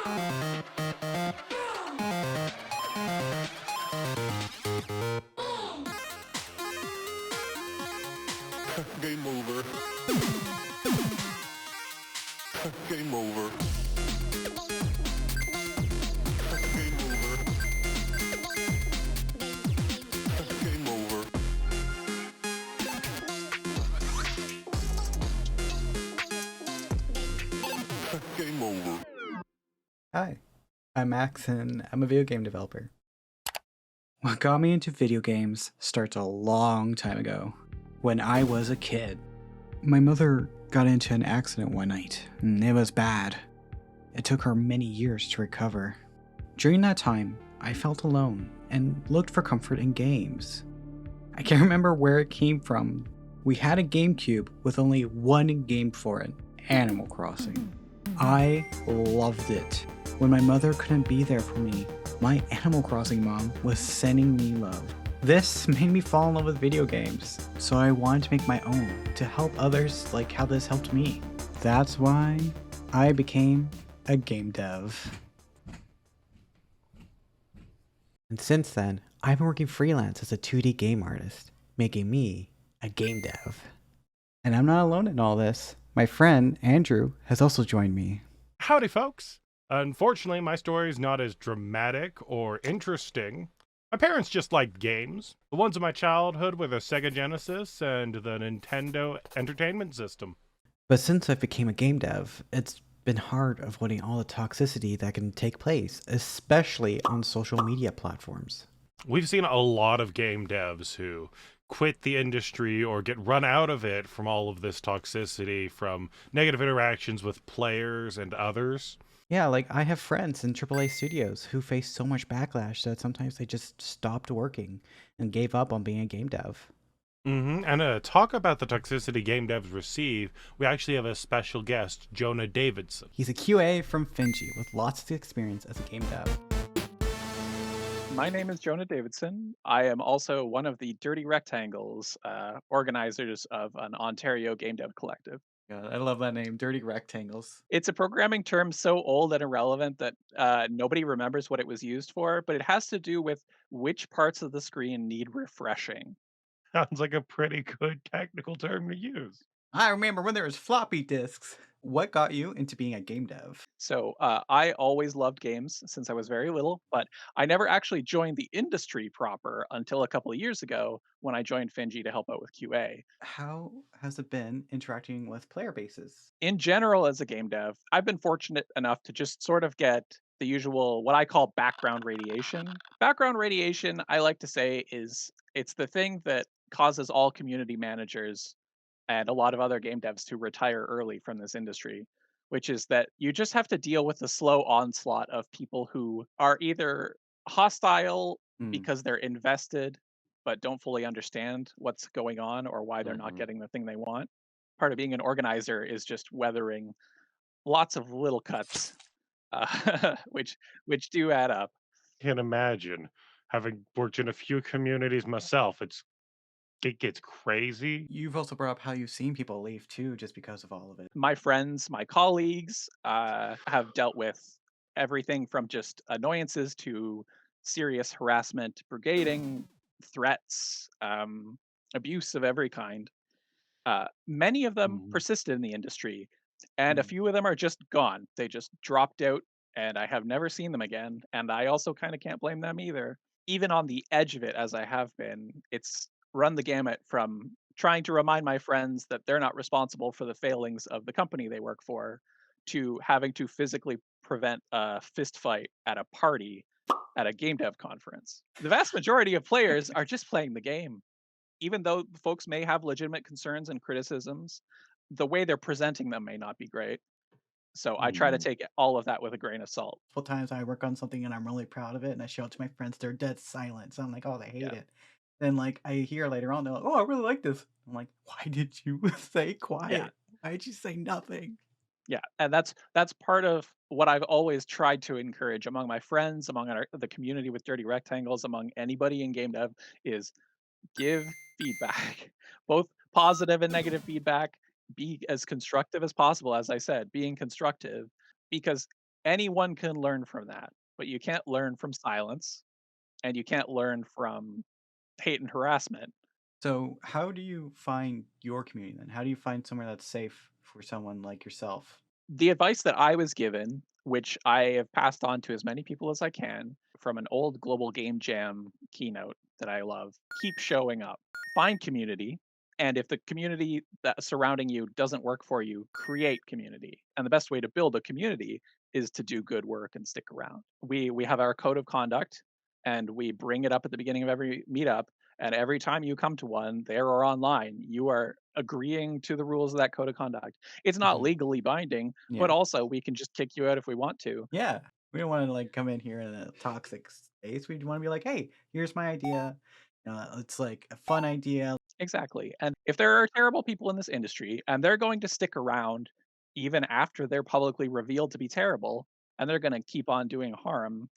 Game over. Game over. Game over. Game over. Game over. Hi, I'm Max and I'm a video game developer. What got me into video games starts a long time ago, when I was a kid. My mother got into an accident one night, and it was bad. It took her many years to recover. During that time, I felt alone and looked for comfort in games. I can't remember where it came from. We had a GameCube with only one game for it, Animal Crossing. I loved it. When my mother couldn't be there for me, my Animal Crossing mom was sending me love. This made me fall in love with video games, so I wanted to make my own to help others like how this helped me. That's why I became a game dev. And since then, I've been working freelance as a 2D game artist, making me a game dev. And I'm not alone in all this. My friend, Andrew, has also joined me. Howdy, folks. Unfortunately, my story is not as dramatic or interesting. My parents just liked games. The ones of my childhood were the Sega Genesis and the Nintendo Entertainment System. But since I became a game dev, it's been hard avoiding all the toxicity that can take place, especially on social media platforms. We've seen a lot of game devs who quit the industry or get run out of it from all of this toxicity, from negative interactions with players and others. Yeah, like I have friends in AAA studios who face so much backlash that sometimes they just stopped working and gave up on being a game dev. And to talk about the toxicity game devs receive, we actually have a special guest, Jonah Davidson. He's a QA from Finji with lots of experience as a game dev. My name is Jonah Davidson. I am also one of the Dirty Rectangles organizers of an Ontario game dev collective. God, I love that name, Dirty Rectangles. It's a programming term so old and irrelevant that nobody remembers what it was used for, but it has to do with which parts of the screen need refreshing. Sounds like a pretty good technical term to use. I remember when there was floppy disks. What got you into being a game dev? So I always loved games since I was very little, but I never actually joined the industry proper until a couple of years ago when I joined Finji to help out with QA. How has it been interacting with player bases? In general, as a game dev, I've been fortunate enough to just sort of get the usual, what I call background radiation. Background radiation, I like to say, it's the thing that causes all community managers and a lot of other game devs to retire early from this industry, which is that you just have to deal with the slow onslaught of people who are either hostile because they're invested but don't fully understand what's going on or why they're not getting the thing they want. Part of being an organizer is just weathering lots of little cuts, which do add up. Can't imagine. Having worked in a few communities myself, it gets crazy. You've also brought up how you've seen people leave too, just because of all of it. My friends, my colleagues have dealt with everything from just annoyances to serious harassment, brigading, threats, abuse of every kind. Many of them persisted in the industry, and a few of them are just gone. They just dropped out, and I have never seen them again. And I also kind of can't blame them either. Even on the edge of it, as I have been, it's run the gamut from trying to remind my friends that they're not responsible for the failings of the company they work for, to having to physically prevent a fist fight at a party at a game dev conference. The vast majority of players are just playing the game. Even though folks may have legitimate concerns and criticisms, the way they're presenting them may not be great. So I try to take all of that with a grain of salt. Couple times I work on something and I'm really proud of it, and I show it to my friends, they're dead silent. So I'm like, oh, they hate it. Then like I hear later on, they're like, oh, I really like this. I'm like, why did you stay quiet? Why did you say nothing? Yeah, and that's part of what I've always tried to encourage among my friends, among the community with Dirty Rectangles, among anybody in game dev, is give feedback, both positive and negative feedback. Be as constructive as possible, as I said, being constructive, because Anyone can learn from that, but you can't learn from silence, and you can't learn from hate and harassment. So, how do you find your community then? How do you find somewhere that's safe for someone like yourself? The advice that I was given, which I have passed on to as many people as I can, from an old Global Game Jam keynote that I love, keep showing up. Find community, and if the community that's surrounding you doesn't work for you, create community. And the best way to build a community is to do good work and stick around. We have our code of conduct, and we bring it up at the beginning of every meetup. And every time you come to one, there or online, you are agreeing to the rules of that code of conduct. It's not Mhm. legally binding, but Yeah. also we can just kick you out if we want to. Yeah. We don't want to like come in here in a toxic space. We want to be like, hey, here's my idea. It's like a fun idea. Exactly. And if there are terrible people in this industry and they're going to stick around even after they're publicly revealed to be terrible and they're going to keep on doing harm,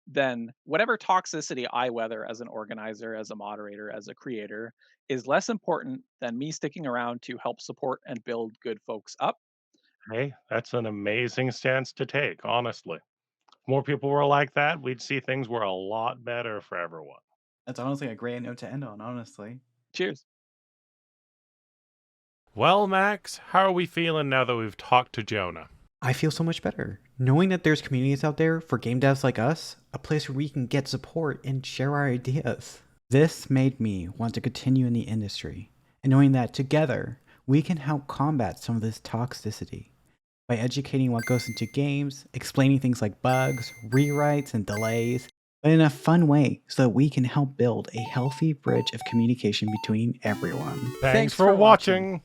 then whatever toxicity I weather as an organizer, as a moderator, as a creator is less important than me sticking around to help support and build good folks up. Hey, that's an amazing stance to take, honestly. If more people were like that, we'd see things were a lot better for everyone. That's honestly a great note to end on, honestly. Cheers. Well, Max, how are we feeling now that we've talked to Jonah? I feel so much better. Knowing that there's communities out there for game devs like us, a place where we can get support and share our ideas. This made me want to continue in the industry, and knowing that together, we can help combat some of this toxicity by educating what goes into games, explaining things like bugs, rewrites, and delays, but in a fun way so that we can help build a healthy bridge of communication between everyone. Thanks for watching.